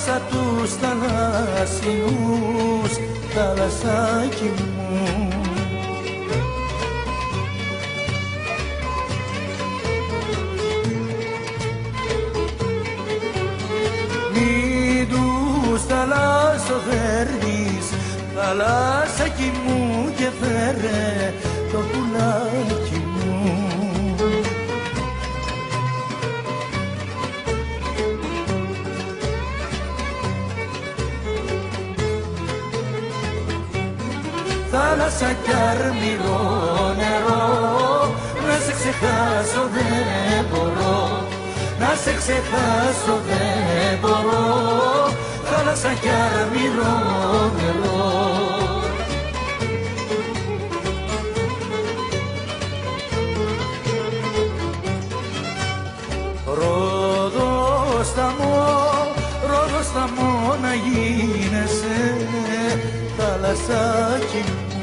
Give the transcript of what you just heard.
θάλασσα τους θαλασσινούς, θάλασσάκι μου. Μην τους θαλασσοδέρνεις, θαλάσσακι μου, και φέρε το πουλάκι μου. Θάλασσα κι αρμυρό νερό, να σε ξεχάσω δεν μπορώ, να σε ξεχάσω δεν μπορώ. Θάλασσα κι αρμυρό νερό. Ρόδο στα μόνα γίνεσαι, θάλασσάκι μου.